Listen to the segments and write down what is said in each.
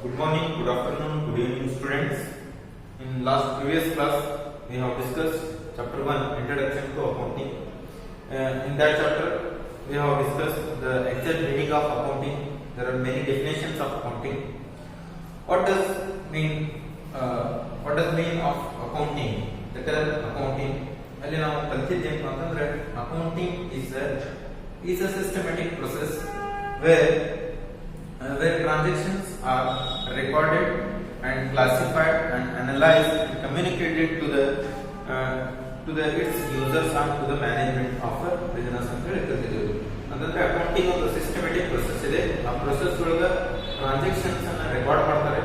Good morning, good afternoon, good evening, students. In previous class, we have discussed chapter 1, Introduction to Accounting. In that chapter, we have discussed the exact meaning of accounting. There are many definitions of accounting. What does mean of accounting? The term accounting. ಅಲ್ಲಿ ನಾವು ಕಲಿತಿದ್ದೇವೆ ಅಂತಂದ್ರೆ accounting is a systematic process where transactions are recorded and classified and analyzed and communicated to its users and to the management of a business ಅಂತ ಹೇಳ್ತಿದ್ದೀವಿ. ಅಂದ್ರೆ accounting ಒಂದು systematic process ಇದೆ. ಆ process ಒಳಗೆ ಟ್ರಾನ್ಸಾಕ್ಷನ್ಸ್ ಅನ್ನ ರೆಕಾರ್ಡ್ ಮಾಡ್ತಾರೆ,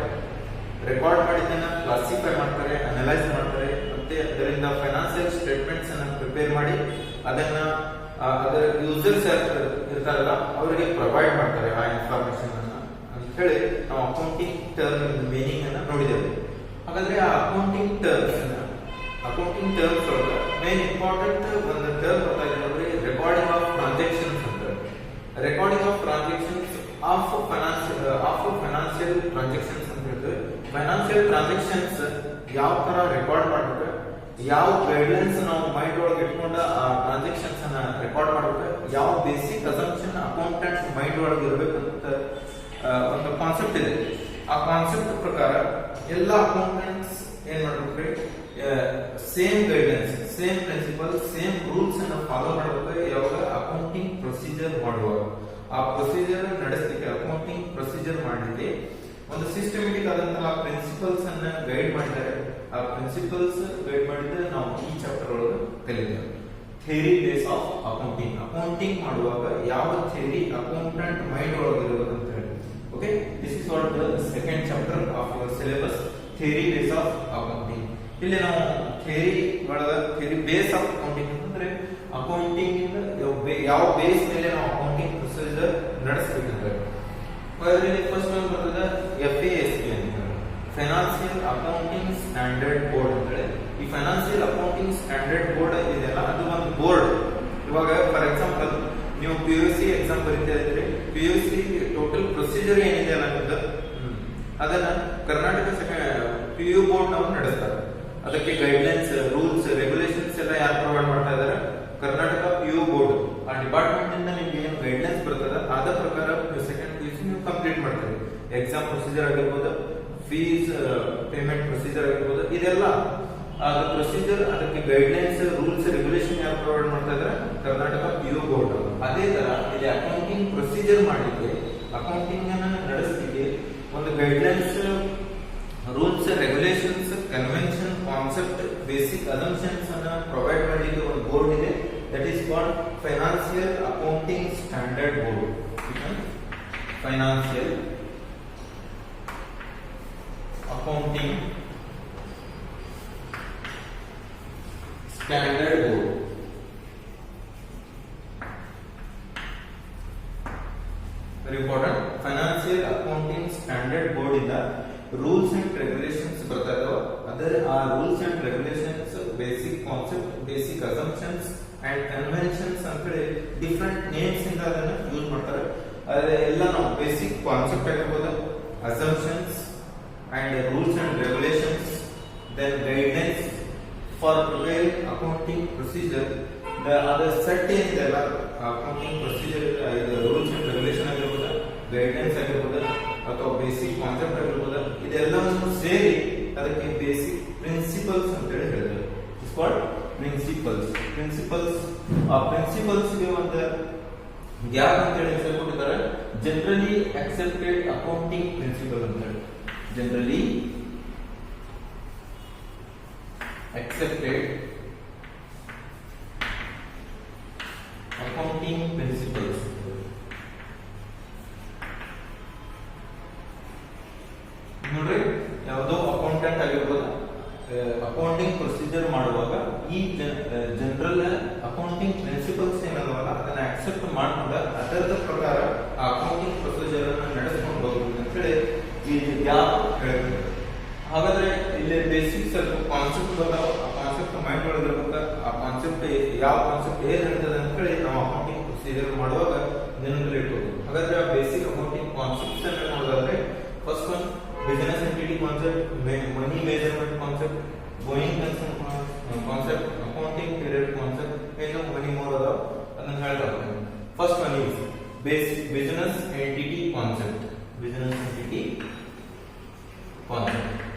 record ಮಾಡಿದ್ದನ್ನ classify ಮಾಡ್ತಾರೆ, analyse ಮಾಡ್ತಾರೆ, ಮತ್ತೆ ಅದರಿಂದ ಫೈನಾನ್ಷಿಯಲ್ ಸ್ಟೇಟ್ಮೆಂಟ್ಸ್ ಅನ್ನ ಪ್ರಿಪೇರ್ ಮಾಡಿ ಅದನ್ನ ಅದರ ಯೂಸರ್ಸ್ ಇರ್ತಾರಲ್ಲ ಅವರಿಗೆ ಪ್ರೊವೈಡ್ ಮಾಡ್ತಾರೆ ಆ ಇನ್ಫಾರ್ಮೇಶನ್ ಅನ್ನ ಅಂತ ಹೇಳಿ ನಾವು ಅಕೌಂಟಿಂಗ್ ಟರ್ಮ್ ಮೀನಿಂಗ್ ಅನ್ನ ನೋಡಿದ್ದೇವೆ. ಹಾಗಾದ್ರೆ ಆ ಅಕೌಂಟಿಂಗ್ ಟರ್ಮ್ಸ್ ಒಳಗೆ ಮೇನ್ ಇಂಪಾರ್ಟೆಂಟ್ ಒಂದು ಟರ್ಮ್ ಗೊತ್ತಾಗಿದೆ ಅಂದ್ರೆ ರೆಕಾರ್ಡಿಂಗ್ ಆಫ್ ಟ್ರಾನ್ಸಾಕ್ಷನ್ಸ್ ಅಂತ. Recording of transactions of financial transactions ಅಂತ ಹೇಳ್ತೇವೆ. ಫೈನಾನ್ಷಿಯಲ್ ಟ್ರಾನ್ಸಾಕ್ಷನ್ಸ್ ಯಾವ ತರ ರೆಕಾರ್ಡ್ ಮಾಡ್ಬೇಕು, ಯಾವ ಗೈಡ್ಲೈನ್ಸ್ ನಾವು ಮೈಂಡ್ ಒಳಗೆ ಇಟ್ಕೊಂಡ ಆ ಟ್ರಾನ್ಸಾಕ್ಷನ್ಸ್ ಅನ್ನ ರೆಕಾರ್ಡ್ ಮಾಡ್ಬೇಕು, ಯಾವ ಬೇಸಿಕ್ ಅಸಂಪ್ಷನ್ ಅಕೌಂಟೆಂಟ್ ಮೈಂಡ್ ಒಳಗೆ ಇರಬೇಕಂತ ಒಂದು ಕಾನ್ಸೆಪ್ಟ್ ಇದೆ. ಆ ಕಾನ್ಸೆಪ್ಟ್ ಪ್ರಕಾರ ಎಲ್ಲ ಅಕೌಂಟೆಂಟ್ಸ್ ಏನ್ ಮಾಡ್ಬೇಕ್ರಿ, same guidelines, same principal, same rules ಅನ್ನ ಫಾಲೋ ಮಾಡಬೇಕು. ಯಾವಾಗ ಅಕೌಂಟಿಂಗ್ ಪ್ರೊಸೀಜರ್ ಮಾಡುವಾಗ ಆ ಪ್ರೊಸೀಜರ್ ನಡೆಸಲಿಕ್ಕೆ ಅಕೌಂಟಿಂಗ್ ಪ್ರೊಸೀಜರ್ ಮಾಡಲಿಕ್ಕೆ ಒಂದು ಸಿಸ್ಟಮೆಟಿಕ್ ಆದಂತಹ ಪ್ರಿನ್ಸಿಪಲ್ಸ್ ಅನ್ನ ಗೈಡ್ ಮಾಡಿದ್ದಾರೆ. ಆ ಪ್ರಿನ್ಸಿಪಲ್ಸ್ ಗೈಡ್ ಮಾಡಿದ್ರೆ ನಾವು ಈ ಚಾಪ್ಟರ್ ಒಳಗೆ ಕಲಿತೇವೆ. Theory base of accounting. Accounting ಮಾಡುವಾಗ ಯಾವ ಥಿಯರಿ ಅಕೌಂಟೆಂಟ್ ಮೈಂಡ್ ಒಳಗೆ ಇರಬೇಕು ಅಂತ ಹೇಳಿ. Okay, this is what the second chapter of your syllabus, theory base of accounting. ಇಲ್ಲಿ ನಾವು ಥಿಯರಿ ಬೇಸ್ ಆಫ್ ಅಕೌಂಟಿಂಗ್ ಅಂತಂದ್ರೆ ಅಕೌಂಟಿಂಗ್ ಯಾವ ಬೇಸ್ ಮೇಲೆ ನಾವು ಅಕೌಂಟಿಂಗ್ ಪ್ರೊಸೀಜರ್ ನಡೆಸಬೇಕಂತ. ಫಸ್ಟ್ ಒಂದು ಬರ್ತದೆ FASB ಅಂತ, ಫೈನಾನ್ಷಿಯಲ್ ಅಕೌಂಟಿಂಗ್ ಸ್ಟ್ಯಾಂಡರ್ಡ್ ಬೋರ್ಡ್ ಅಂತ ಹೇಳಿ. ಈ ಫೈನಾನ್ಷಿಯಲ್ ಅಕೌಂಟಿಂಗ್ ಸ್ಟ್ಯಾಂಡರ್ಡ್ ಬೋರ್ಡ್ ಇದೆಯಲ್ಲ ಅದು ಒಂದು ಬೋರ್ಡ್. ಇವಾಗ ಫಾರ್ ಎಕ್ಸಾಂಪಲ್ ನೀವು PUC ಎಕ್ಸಾಮ್ ಬರೀತಾ ಇದ್ರೆ PUC ಟೋಟಲ್ ಪ್ರೊಸೀಜರ್ ಏನಿದೆ ಅನ್ನೋದು ಅದನ್ನ ಕರ್ನಾಟಕ PU ಬೋರ್ಡ್ ನಾವು ನಡೆಸ್ತಾರೆ. ಅದಕ್ಕೆ ಗೈಡ್ಲೈನ್ಸ್, ರೂಲ್ಸ್, ರೆಗ್ಯುಲೇಷನ್ಸ್ ಎಲ್ಲ ಯಾರು ಪ್ರೊವೈಡ್ ಮಾಡ್ತಾ ಇದಾರೆ? Karnataka PU board. ಆ ಡಿಪಾರ್ಟ್ಮೆಂಟ್ ಇಂದ ನಿಮ್ಗೆ ಏನು ಗೈಡ್ಲೈನ್ಸ್ ಬರ್ತದ ಅದ ಪ್ರಕಾರ ಸೆಕೆಂಡ್ PUC ನೀವು ಕಂಪ್ಲೀಟ್ ಮಾಡ್ತೀರಿ. ಎಕ್ಸಾಮ್ ಪ್ರೊಸೀಜರ್ ಆಗಿರ್ಬೋದು, ಫೀಸ್ ಪೇಮೆಂಟ್ ಪ್ರೊಸೀಜರ್ ಆಗಿರ್ಬೋದು, ಇದೆಲ್ಲ ಅದು ಪ್ರೊಸೀಜರ್, ಅದಕ್ಕೆ ಗೈಡ್ಲೈನ್ಸ್, ರೂಲ್ಸ್, ರೆಗ್ಯುಲೇಷನ್ ಯಾರು ಪ್ರೊವೈಡ್ ಮಾಡ್ತಾ ಇದಾರೆ? Karnataka PU board. ಅದೇ ತರ ಇಲ್ಲಿ ಅಕೌಂಟಿಂಗ್ ಪ್ರೊಸೀಜರ್ ಮಾಡಲಿಕ್ಕೆ, ಅಕೌಂಟಿಂಗ್ ಅನ್ನ ನಡೆಸಲಿಕ್ಕೆ ಒಂದು guidelines, rules, regulations, convention, concept, basic assumptions ಅನ್ನ ಪ್ರೊವೈಡ್ ಮಾಡಲಿಕ್ಕೆ ಒಂದು ಬೋರ್ಡ್ ಇದೆ. That is called financial accounting standard board. Financial accounting standard board. Very important. Financial accounting standard board ಇಂದ ರೂಲ್ಸ್ ಅಂಡ್ ರೆಗ್ಯುಲೇಷನ್ಸ್ ಬರ್ತಾ ಇದಾವ. ಅದರ ಆ rules and regulations, basic concept, basic assumptions and conventions ಅಂತ ಹೇಳಿ ಡಿಫರೆಂಟ್ ನೇಮ್ಸ್ ಇಂದ ಅದನ್ನ use ಮಾಡ್ತಾರೆ. ಅದೆಲ್ಲ ನಾವು ಬೇಸಿಕ್ ಕಾನ್ಸೆಪ್ಟ್ ಆಗಿರ್ಬೋದು, assumptions and rules and regulations, then guidelines for preparing accounting procedure. ಅದರ ಸೆಟ್ ಏನಿದೆಲ್ಲ accounting procedure, rules and regulation ಆಗಿರ್ಬೋದು, ಗೈಡ್ಲೈನ್ಸ್ ಆಗಿರ್ಬೋದು ಅಥವಾ ಬೇಸಿಕ್ ಕಾನ್ಸೆಪ್ಟ್ ಆಗಿರ್ಬೋದು, ಇದೆಲ್ಲವನ್ನು ಸೇರಿ ಅದಕ್ಕೆ ಬೇಸಿಕ್ ಪ್ರಿನ್ಸಿಪಲ್ಸ್ ಅಂತ ಹೇಳಿ ಹೇಳ್ತಾರೆ. It's called principles. ಆ ಪ್ರಿನ್ಸಿಪಲ್ಸ್ ಗೆ ಒಂದು ಗ್ಯಾಪ್ ಅಂತ ಹೇಳಿ ಹೆಸರು ಕೊಟ್ಟಿದ್ದಾರೆ, ಜನರಲಿ ಅಕ್ಸೆಪ್ಟೆಡ್ ಅಕೌಂಟಿಂಗ್ ಪ್ರಿನ್ಸಿಪಲ್ ಅಂತ ಹೇಳಿ. Generally accepted accounting principles. ನೋಡ್ರಿ, ಯಾವುದೋ ಅಕೌಂಟೆಂಟ್ ಆಗಿರ್ಬೋದು, ಅಕೌಂಟಿಂಗ್ ಪ್ರೊಸೀಜರ್ ಮಾಡುವಾಗ ಈ ಜನರಲ್ ಅಕೌಂಟಿಂಗ್ ಪ್ರಿನ್ಸಿಪಲ್ಸ್ ಏನಲ್ವಲ್ಲ ಅದನ್ನ ಅಕ್ಸೆಪ್ಟ್ ಮಾಡ್ಕೊಂಡ ಅದರದ ಪ್ರಕಾರ ಆ ಅಕೌಂಟಿಂಗ್ ಪ್ರೊಸೀಜರ್ ಅನ್ನ ನಡೆಸ್ಕೊಂಡು ಹೋಗ್ಬೇಕು ಅಂತ ಹೇಳಿ ಈ ಗ್ಯಾಪ್ ಹೇಳ್ತಾರೆ. ಹಾಗಾದ್ರೆ ಇಲ್ಲಿ ಬೇಸಿಕ್ ಸ್ವಲ್ಪ ಕಾನ್ಸೆಪ್ಟ್ ಬರ್ತಾವ. ಆ ಕಾನ್ಸೆಪ್ಟ್ ಮೈಂಡ್ ಒಳಗೆ ಇರ್ಬೇಕು. ಆ ಕಾನ್ಸೆಪ್ಟ್ ಯಾವ ಕಾನ್ಸೆಪ್ಟ್ ಏನ್ ಹೇಳ್ತದೆ ಅಂತ ಹೇಳಿ ನಾವು ಅಕೌಂಟಿಂಗ್ ಪ್ರೊಸೀಜರ್ ಮಾಡುವಾಗ ನೆನಪಲ್ಲಿ ಇಟ್ಕೋಬೇಕು. ಹಾಗಾದ್ರೆ ಆ ಬೇಸಿಕ್ ಅಕೌಂಟಿಂಗ್ ಕಾನ್ಸೆಪ್ಟ್ಸ್ ಅನ್ನ ನೋಡೋದಾದ್ರೆ first one concept, money measurement concept, going concern concept, accounting period concept, ಏನು many more ಅದಾವ ಅದನ್ನ ಹೇಳ್ತಾ ಹೋಗ್ತೀನಿ. First one is business entity concept. Business entity concept.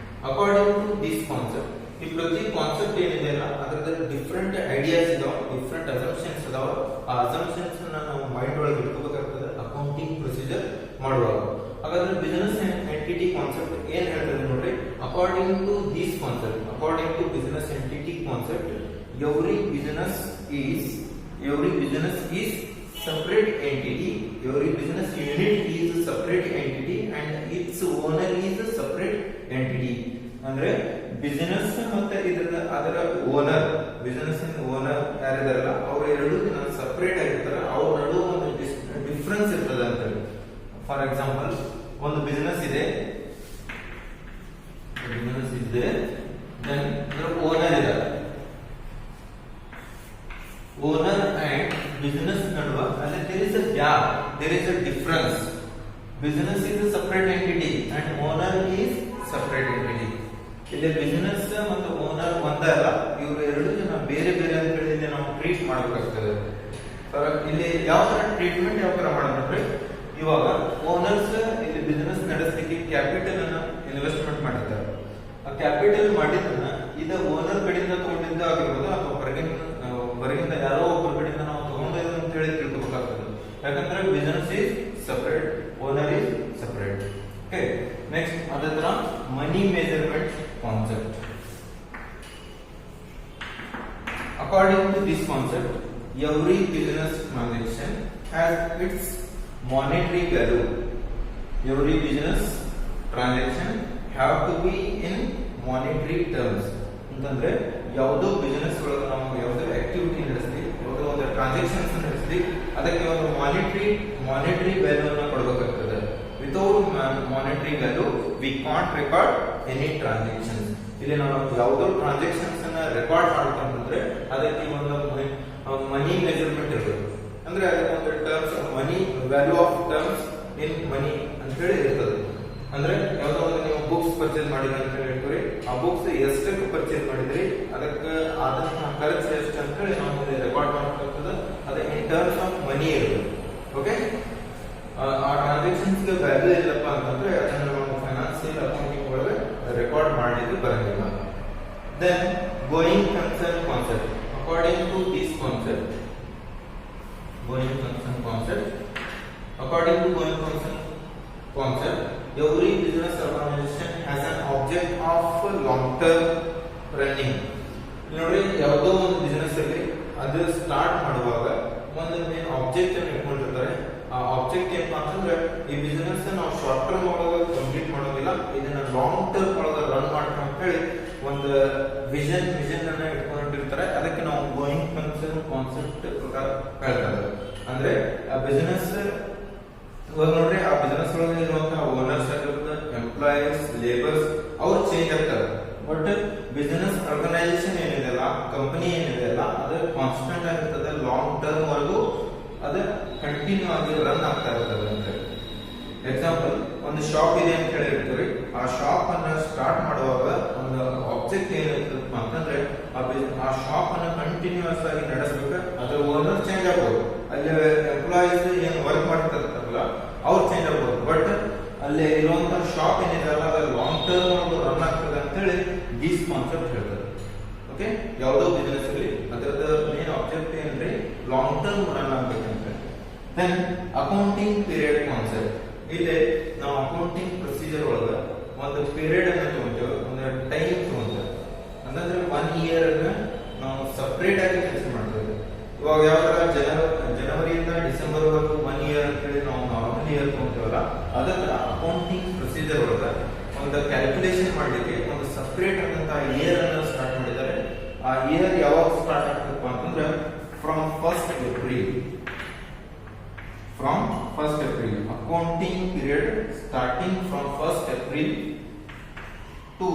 According to this concept, ಈ ಪ್ರತಿ ಕಾನ್ಸೆಪ್ಟ್ ಏನಿದೆ ಅಲ್ಲ ಅದರಲ್ಲಿ ಡಿಫ್ರೆಂಟ್ ಐಡಿಯಾಸ್ ಇದಾವ, ಡಿಫ್ರೆಂಟ್ ಅಸಂಪ್ಷನ್ಸ್ ಇದಾವ. ಆ ಅಸಂಪ್ಷನ್ಸ್ ನಾವು ಮೈಂಡ್ ಒಳಗೆ ಇಟ್ಕೋಬೇಕಾಗ್ತದೆ ಅಕೌಂಟಿಂಗ್ ಪ್ರೊಸೀಜರ್ ಮಾಡುವಾಗ. ಹಾಗಾದ್ರೆ ಬಿಸಿನೆಸ್ ಎಂಟಿಟಿ ಕಾನ್ಸೆಪ್ಟ್ ಏನ್ ಹೇಳ್ತದೆ ನೋಡ್ರಿ. According to this concept, according to business entity concept, every business is separate entity, every business unit is a separate entity and its owner is a separate entity. ಅಂದ್ರೆ business ಮತ್ತೆ ಅದರ owner, business owner ಯಾರಿದಾರಲ್ಲ ಅವರು ಎರಡು separate ಆಗಿರ್ತಾರೆ, ಅವ್ರ ನಡುವೆ ಒಂದು difference ಇರ್ತದೆ ಅಂತ ಹೇಳಿ. ಫಾರ್ ಎಕ್ಸಾಂಪಲ್ ಒಂದು ಬಿಸಿನೆಸ್ ಇದೆ, ಅದರ ಓನರ್ ಇದ್ದಾರೆ. ಓನರ್ ಅಂಡ್ ಬಿಸಿನೆಸ್ ನಡುವೆ ಅಲ್ಲಿ there is a gap, there is a difference. Business is a separate entity and owner is separate entity. ಇಲ್ಲಿ ಬಿಸಿನೆಸ್ ಮತ್ತು ಓನರ್ ಒಂದೇ ಅಲ್ಲ, ಇವರು ಎರಡು ಜನ ಬೇರೆ ಬೇರೆ ಅಂತ ಹೇಳಿ ನಾವು ಟ್ರೀಟ್ ಮಾಡಬೇಕಾಗ್ತದೆ. ಇಲ್ಲಿ ಯಾವ ತರ ಟ್ರೀಟ್ಮೆಂಟ್ ಯಾವ ತರ ಮಾಡೋದಂದ್ರೆ, ಇವಾಗ ಓನರ್ಸ್ ಇಲ್ಲಿ ಬಿಸಿನೆಸ್ ನಡೆಸಲಿಕ್ಕೆ ಕ್ಯಾಪಿಟಲ್ ಅನ್ನ ಇನ್ವೆಸ್ಟ್ಮೆಂಟ್ ಮಾಡಿರ್ತಾರೆ. ಆ ಕ್ಯಾಪಿಟಲ್ ಮಾಡಿದ್ದನ್ನ ಇದು ಓನರ್ ಕಡೆಯಿಂದ ತಗೊಂಡಿದ್ದ ಆಗಿರ್ಬೋದು ಅಥವಾ ಹೊರಗಿಂದ ಯಾರೋ ಒಬ್ಬರ ಕಡೆಯಿಂದ ನಾವು ತಗೊಂಡಿದ್ದು ಅಂತ ಹೇಳಿ ತಿಳ್ಕೊಬೇಕಾಗ್ತದೆ. ಯಾಕಂದ್ರೆ business is separate, owner is separate. Okay, next ಅದೇ ತರ money measurement concept. According to this concept, every business transaction has its monetary value. Every business transaction have to be in monetary terms. ಅಂತಂದ್ರೆ ಯಾವುದೋ business ಒಳಗೆ ನಾವು ಯಾವುದೋ activity ನಡೆಸ್ಲಿ, ಯಾವುದೋ ಒಂದು transactions ನಡೆಸ್ಲಿ, ಅದಕ್ಕೆ ಒಂದು ಮಾನಿಟರಿ ವ್ಯಾಲ್ಯೂ ಅನ್ನು ಕೊಡಬೇಕಾಗ್ತದೆ. Without monetary value we can't record any transactions. ಇಲ್ಲಿ ನಾವು ಯಾವುದೋ ಟ್ರಾನ್ಸಾಕ್ಷನ್ಸ್ ಅನ್ನ ರೆಕಾರ್ಡ್ ಮಾಡ್ಕೊಂಡ್ರೆ ಅದಕ್ಕೆ ಒಂದು ಮನಿ ಮೆಜರ್ಮೆಂಟ್ ಇರಬೇಕು. ಅಂದ್ರೆ ಅದಕ್ಕೆ ಒಂದು terms money value of terms in money ಅಂತ ಹೇಳಿ ಇರ್ತದೆ. ಅಂದ್ರೆ ಯಾವುದೋ ಒಂದು ನೀವು ಬುಕ್ಸ್ ಪರ್ಚೇಸ್ ಮಾಡಿದ್ರಿ ಅಂತ ಹೇಳಿ ಹೇಳ್ತೀವಿ, ಆ ಬುಕ್ಸ್ ಎಷ್ಟಕ್ಕೆ ಪರ್ಚೇಸ್ ಮಾಡಿದ್ರಿ, ಅದಕ್ಕೆ ಆದಂತಹ ಖರ್ಚು ಎಷ್ಟು ಅಂತ ಹೇಳಿ ನಾವು ರೆಕಾರ್ಡ್ ಮಾಡಬೇಕಾಗ್ತದೆ. ಅದು ಇನ್ ಟರ್ಮ್ಸ್ ಆಫ್ ಮನಿ ಇರಬೇಕು. ಓಕೆ, ಆ ಟ್ರಾನ್ಸಾಕ್ಷನ್ಸ್ ಗೆ ವ್ಯಾಲ್ಯೂ ಇಲ್ಲಪ್ಪ ಅಂತಂದ್ರೆ ಅದನ್ನ ನಾವು ಫೈನಾನ್ಸಿಯಲ್ ಅಕೌಂಟಿಂಗ್ ಒಳಗೆ ರೆಕಾರ್ಡ್ ಮಾಡಲಿಕ್ಕೆ ಬರಂಗಿಲ್ಲ. Then going concern concept. According to this concept, going concern concept, according to going concern concept, every business organization has an object of long term running. ನೋಡಿ, ಯಾವುದೋ ಒಂದು ಬಿಸಿನೆಸ್ ಅಲ್ಲಿ ಅದು ಸ್ಟಾರ್ಟ್ ಮಾಡುವಾಗ ಒಂದು ಮೇನ್ ಆಬ್ಜೆಕ್ಟ್ ಅನ್ನು ಇಟ್ಕೊಂಡಿರ್ತಾರೆ. ಆ ಆಬ್ಜೆಕ್ಟ್ ಏನಪ್ಪಾ ಅಂತಂದ್ರೆ ಈ ಬಿಸಿನೆಸ್ ನಾವು ಶಾರ್ಟ್ ಟರ್ಮ್ ಒಳಗೆ ಕಂಪ್ಲೀಟ್ ಮಾಡೋದಿಲ್ಲ, ಇದನ್ನ ಲಾಂಗ್ ಟರ್ಮ್ ಒಳಗೆ ರನ್ ಮಾಡ್ಕೊಂಡು ಅಂತ ಹೇಳಿ ಒಂದು ವಿಷನ್ ಅನ್ನ ಇಟ್ಕೊಂಡಿರ್ತಾರೆ. ಅದಕ್ಕೆ ನಾವು ಗೋಯಿಂಗ್ ಕನ್ಸರ್ನ್ ಕಾನ್ಸೆಪ್ಟ್ ಪ್ರಕಾರ ಹೇಳ್ತಾರೆ. ಅಂದ್ರೆ ಆ ಬಿಸಿನೆಸ್ ಇವಾಗ ನೋಡ್ರಿ, ಆ ಬಿಸಿನೆಸ್ ಒಳಗೆ ಇರುವಂತಹ ಓನರ್ಸ್ ಆಗಿರ್ಬೋದು, ಎಂಪ್ಲಾಯೀಸ್, ಲೇಬರ್ಸ್ ಅವ್ರು ಚೇಂಜ್ ಆಗ್ತಾರೆ. ಬಟ್ ಬಿಸಿನೆಸ್ ಆರ್ಗನೈಸೇಷನ್ ಏನಿದೆಲ್ಲ, ಕಂಪನಿ ಏನಿದೆಲ್ಲ ಅದು ಕಾನ್ಸ್ಟೆಂಟ್ ಆಗಿರ್ತದೆ. ಲಾಂಗ್ ಟರ್ಮ್ ವರೆಗೂ ಅದು ಕಂಟಿನ್ಯೂ ಆಗಿ ರನ್ ಆಗ್ತಾ ಇರ್ತದೆ ಅಂತ ಹೇಳಿ. ಎಕ್ಸಾಂಪಲ್, ಒಂದು ಶಾಪ್ ಇದೆ ಅಂತ ಹೇಳಿರ್ತೀವಿ, ಆ ಶಾಪ್ ಅನ್ನ ಸ್ಟಾರ್ಟ್ ಮಾಡುವಾಗ ಒಂದು ಆಬ್ಜೆಕ್ಟ್ ಏನಿರ್ತಪ್ಪ ಅಂತಂದ್ರೆ ಆ ಶಾಪ್ ಅನ್ನ ಕಂಟಿನ್ಯೂಸ್ ಆಗಿ ನಡೆಸಬೇಕು. ಅದ್ರ ಓನರ್ ಚೇಂಜ್ ಆಗ್ಬೋದು, ಅಲ್ಲಿ ಎಂಪ್ಲಾಯೀಸ್ ಏನು ವರ್ಕ್ ಮಾಡ್ತಿರ್ತಾರಲ್ಲ ಅವ್ರು ಚೇಂಜ್ ಆಗ್ಬೋದು, ಬಟ್ ಅಲ್ಲಿ ಇರುವಂತಹ ಶಾಪ್ ಏನಿದೆ ಅಲ್ಲ ಅದು ಲಾಂಗ್ ಟರ್ಮ್ ರನ್ ಆಗ್ತದೆ ಅಂತ ಹೇಳಿ ದಿಸ್ ಕಾನ್ಸೆಪ್ಟ್ ಹೇಳ್ತಾರೆ. ಓಕೆ, ಯಾವುದೋ ಬಿಸಿನೆಸ್ ಅಲ್ಲಿ ಅದರದ ಮೇನ್ ಆಬ್ಜೆಕ್ಟ್ ಏನ್ರಿ ಲಾಂಗ್ ಟರ್ಮ್ ರನ್ ಆಗ್ಬೇಕಂತ. Then accounting period concept. ಇಲ್ಲಿ ನಾವು ಅಕೌಂಟಿಂಗ್ ಪ್ರೊಸೀಜರ್ ಒಳಗ ಒಂದು ಪೀರಿಯಡ್ ಅನ್ನ ತಗೊಂತೇವೆ, ಒಂದು ಟೈಮ್ ತಗೊಂತೇವೆ. ಅಂತಂದ್ರೆ 1 ಇಯರ್ ಅನ್ನ ನಾವು ಸಪರೇಟ್ ಆಗಿ ಕೆಲಸ ಮಾಡ್ತೇವೆ. ಇವಾಗ ಯಾವ ತರ ಜನವರಿಯಿಂದ ಡಿಸೆಂಬರ್ ವರೆಗೂ 1 ಇಯರ್ ಅಂತ ಹೇಳಿ ನಾವು ನಾರ್ಮಲ್ ಇಯರ್ ತಗೊಂತೇವಲ್ಲ, ಅದೇ ತರ ಅಕೌಂಟಿಂಗ್ ಪ್ರೊಸೀಜರ್ ಒಳಗ ಒಂದು ಕ್ಯಾಲ್ಕುಲೇಷನ್ ಮಾಡ್ಲಿಕ್ಕೆ ಒಂದು ಸಪರೇಟ್ ಆದಂತಹ ಇಯರ್ ಅನ್ನ ಸ್ಟಾರ್ಟ್ ಮಾಡಿದ್ದಾರೆ. ಆ ಇಯರ್ ಯಾವಾಗ ಸ್ಟಾರ್ಟ್ ಆಗ್ತದಪ್ಪ ಅಂತಂದ್ರೆ from 1st April. From 1st April, accounting period starting from 1st April to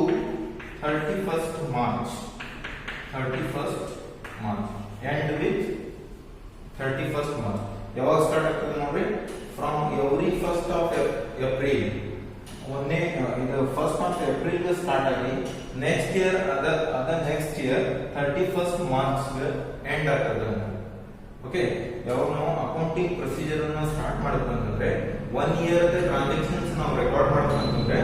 31st March. 31st March. End with 31st March. ಯಾವಾಗ ಸ್ಟಾರ್ಟ್ ಆಗ್ತದೆ ನೋಡ್ರಿ, from every 1st of April. ಇದು first month April start ಆಗಿ next year ಅದ next year 31st March end ಆಗ್ತದೆ. Okay, ಯಾವಾಗ ನಾವು accounting procedure ಅನ್ನು ಸ್ಟಾರ್ಟ್ ಮಾಡಬೇಕಂದ್ರೆ 1 ಇಯರ್ ಟ್ರಾನ್ಸಾಕ್ಷನ್ಸ್ ನಾವು ರೆಕಾರ್ಡ್ ಮಾಡಬೇಕಂದ್ರೆ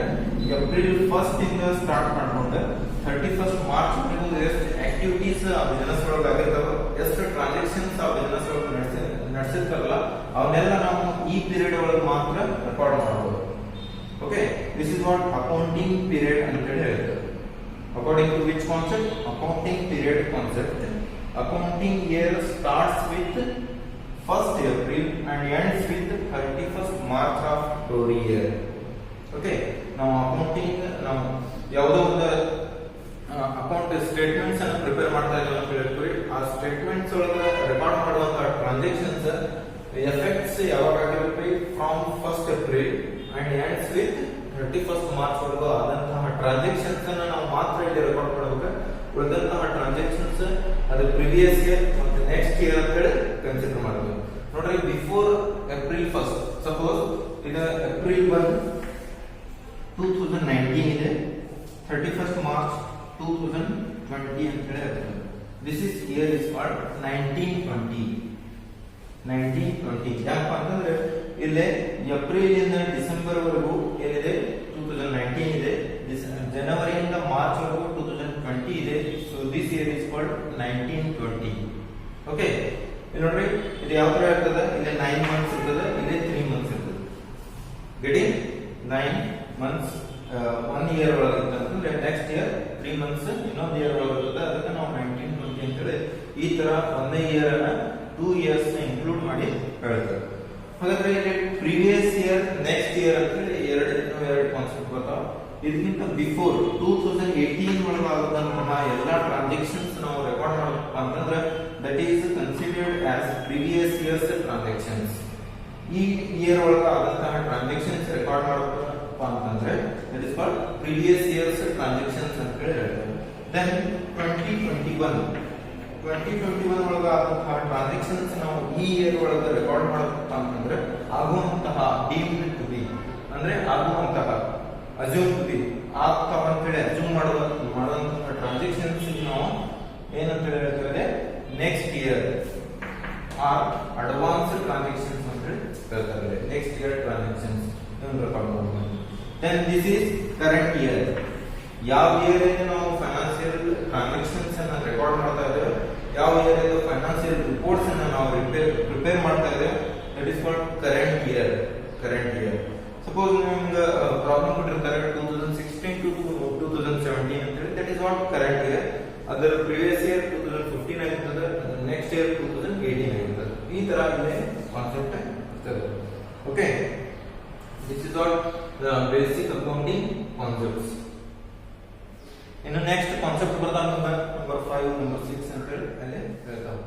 ಏಪ್ರಿಲ್ 1st ಇಂದ ಸ್ಟಾರ್ಟ್ ಮಾಡ್ಕೊಂಡು 31st ಮಾರ್ಚ್ ವರೆಗೂ ಎಷ್ಟು ಆಕ್ಟಿವಿಟೀಸ್ ಆ ಬಿಸಿನೆಸ್ ಒಳಗೆ ಆಗಿರ್ತಾವ, ಎಷ್ಟು ಟ್ರಾನ್ಸಾಕ್ಷನ್ಸ್ ಆ ಬಿಸಿನೆಸ್ ಒಳಗೆ ನಡೆಸಿರ್ತಾರಲ್ಲ ಅವನ್ನೆಲ್ಲ ನಾವು ಈ ಪೀರಿಯಡ್ ಒಳಗೆ ಮಾತ್ರ ರೆಕಾರ್ಡ್ ಮಾಡಬಹುದು. Okay, this is what accounting period ಅಂತ ಹೇಳಿ ಹೇಳ್ತಾರೆ. According to which concept? Accounting period concept. Accounting year starts with 1st April and ends with 31st March of every year. Okay, now accounting ನಾವು ಯಾವುದೋ ಒಂದು account statements ಅನ್ನು prepare ಮಾಡ್ತಾ ಇದ್ದೀವಿ ಅಂತ ಹೇಳ್ತೀವಿ. ಆ ಸ್ಟೇಟ್ಮೆಂಟ್ಸ್ ಒಳಗೆ ರೆಕಾರ್ಡ್ ಮಾಡುವಂತಹ ಟ್ರಾನ್ಸಾಕ್ಷನ್ಸ್ ಎಫೆಕ್ಟ್ಸ್ ಯಾವಾಗ ಆಗಿರುತ್ತೆ? From 1st April and ends with 31st March ವರೆಗೂ ಆದಂತಹ ಟ್ರಾನ್ಸಾಕ್ಷನ್ಸ್ ಅನ್ನು ನಾವು ಮಾತ್ರ ಇಲ್ಲಿ ರೆಕಾರ್ಡ್ ಮಾಡಬೇಕು. ಉಳಿದಂತಹ ಟ್ರಾನ್ಸಾಕ್ಷನ್ಸ್ ಅದು ಪ್ರಿವಿಯಸ್ ಇಯರ್ ಮತ್ತು ನೆಕ್ಸ್ಟ್ ಇಯರ್ ಅಂತ ಹೇಳಿ ಕನ್ಸಿಡರ್ ಮಾಡಬೇಕು. ನೋಡ್ರಿ, ಬಿಫೋರ್ ಏಪ್ರಿಲ್ 1st ಸಪೋಸ್ ಇದು ಏಪ್ರಿಲ್ 1 2019 ಇದೆ, 31st ಮಾರ್ಚ್ 2020 ಅಂತ ಹೇಳಿ ಆಗ್ತದೆ. This is year is called 1920. ಯಾಕಪ್ಪ ಅಂತಂದ್ರೆ ಇಲ್ಲಿ ಏಪ್ರಿಲ್ ಇಂದ ಡಿಸೆಂಬರ್ ವರೆಗೂ ಏನಿದೆ 2019 ಇದೆ, ಜನವರಿಯಿಂದ ಮಾರ್ಚ್ ವರೆಗೂ 2020 ಇದೆ. So this year is called 1920. Okay, ಇಲ್ಲಿ ನೋಡ್ರಿ, ಇದು ಯಾವ ತರ ಇರ್ತದೆ? ಇಲ್ಲಿ 9 ಮಂತ್ಸ್ ಇರ್ತದೆ, ಇಲ್ಲಿ 3 ಮಂತ್ಸ್ ಇರ್ತದೆ. ಗೆಟಿಂಗ್ 9 ಮಂತ್ಸ್ 1 ಇಯರ್ ಒಳಗೆ ಅಂತಂದ್ರೆ ನೆಕ್ಸ್ಟ್ ಇಯರ್ 3 ಮಂತ್ಸ್ ಇನ್ನೊಂದು ಇಯರ್ ಒಳಗೆ ಇರ್ತದೆ. ಅದಕ್ಕೆ ನಾವು 1920 ಅಂತ ಹೇಳಿ ಈ ತರ ಒಂದೇ ಇಯರ್ ಅನ್ನ 2 ಇಯರ್ಸ್ ನ ಇನ್ಕ್ಲೂಡ್ ಮಾಡಿ ಹೇಳ್ತಾರೆ. ಹಾಗಾದ್ರೆ ಇಲ್ಲಿ ಪ್ರೀವಿಯಸ್ ಇಯರ್, ನೆಕ್ಸ್ಟ್ ಇಯರ್ ಅಂತ ಹೇಳಿ ಎರಡು ಕಾನ್ಸೆಪ್ಟ್ ಬರ್ತಾವ. ಇದಕ್ಕಿಂತ ಬಿಫೋರ್ 2018 ಒಳಗೆ ಆದಂತಹ ಎಲ್ಲಾ ಟ್ರಾನ್ಸಾಕ್ಷನ್ಸ್ ನಾವು ರೆಕಾರ್ಡ್ ಮಾಡಬೇಕು ಅಂತಂದ್ರೆ that is considered as previous years transactions. ಈ ಇಯರ್ ಒಳಗೆ ಆದಂತಹ ಟ್ರಾನ್ಸಾಕ್ಷನ್ಸ್ ರೆಕಾರ್ಡ್ ಮಾಡಬೇಕಪ್ಪ ಅಂತಂದ್ರೆ that is called previous years transactions ಅಂತ ಹೇಳಿ ಹೇಳ್ತಾರೆ. ದೆನ್ 2021 ಒಳಗೆ ಆದಂತಹ ಟ್ರಾನ್ಸಾಕ್ಷನ್ಸ್ ನಾವು ಈ ಇಯರ್ ಒಳಗೆ ರೆಕಾರ್ಡ್ ಮಾಡಬೇಕಪ್ಪ ಅಂತಂದ್ರೆ ಆಗುವಂತಹ ಡೀಮ್ಡ್ ಟು ಬಿ ಅಂದ್ರೆ ಆಗುವಂತಹ ಅಸ್ಯೂಮ್ ಟು ಬಿ ಆಗ್ತಾವ ಅಂತ ಹೇಳಿ ಅಸ್ಯೂಮ್ ಮಾಡುವಂತಹ ಟ್ರಾನ್ಸಾಕ್ಷನ್ಸ್ ನಾವು ಏನಂತ ಹೇಳ್ತೇವೆ? Next year are advance transactions ಅಂತ ಹೇಳಿ ಹೇಳ್ತಾರೆ. ನೆಕ್ಸ್ಟ್ ಇಯರ್ ಟ್ರಾನ್ಸಾಕ್ಷನ್ಸ್ ರೆಕಾರ್ಡ್ ಮಾಡಬಹುದು. Then this is current year. ಯಾವ ಇಯರ್ ನಾವು ಫೈನಾನ್ಸಿಯಲ್ ಟ್ರಾನ್ಸಾಕ್ಷನ್ಸ್ ಅನ್ನ ರೆಕಾರ್ಡ್ ಮಾಡ್ತಾ ಇದ್ದೇವೆ, ಯಾವ ಇಯರ್ ಫೈನಾನ್ಸಿಯಲ್ ರಿಪೋರ್ಟ್ಸ್ ಅನ್ನ ನಾವು ಪ್ರಿಪೇರ್ ಮಾಡ್ತಾ ಇದ್ದೇವೆ, that is called current year. Suppose ನಿಮ್ಗೆ ಪ್ರಾಬ್ಲಮ್ ಕೊಟ್ಟಿರ್ತಾರೆ 2016 to 2017 ಅಂತ ಹೇಳಿ, that is what current year. ಅದರ ಪ್ರಿವಿಯಸ್ ಇಯರ್ 2015 ಆಗಿರ್ತದೆ, ನೆಕ್ಸ್ಟ್ ಇಯರ್ 2018 ಆಗಿರ್ತದೆ. ಈ ತರ ಇಲ್ಲಿ ಕಾನ್ಸೆಪ್ಟ್ ಇರ್ತದೆ. Okay, this is what the basic accounting concepts. ಇನ್ನು ನೆಕ್ಸ್ಟ್ ಕಾನ್ಸೆಪ್ಟ್ ಬರ್ತಾವ ನಂಬರ್ 5, ನಂಬರ್ 6 ಅಂತ ಹೇಳಿ ಅಲ್ಲಿ ಹೇಳ್ತಾವೆ.